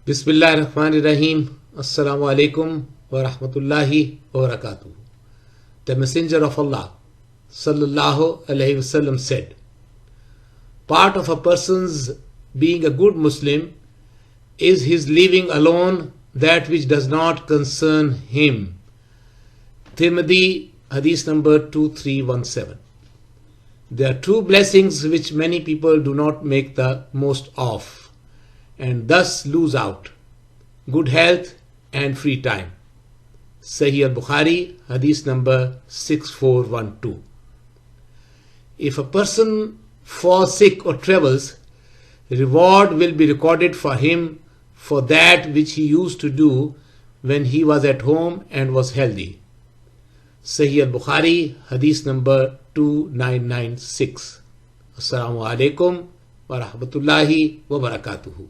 Bismillah Ar-Rahim. Assalamu alaikum wa rahmatullahi wa barakatuh. The Messenger of Allah sallallahu alaihi wasallam said, part of a person's being a good Muslim is his leaving alone that which does not concern him. Tirmidhi, Hadith number 2317. There are two blessings which many people do not make the most of and thus lose out: good health and free time. Sahih Al-Bukhari, Hadith number 6412. If a person falls sick or travels, reward will be recorded for him for that which he used to do when he was at home and was healthy. Sahih Al-Bukhari, Hadith number 2996. Assalamu alaikum wa rahmatullahi wa barakatuhu.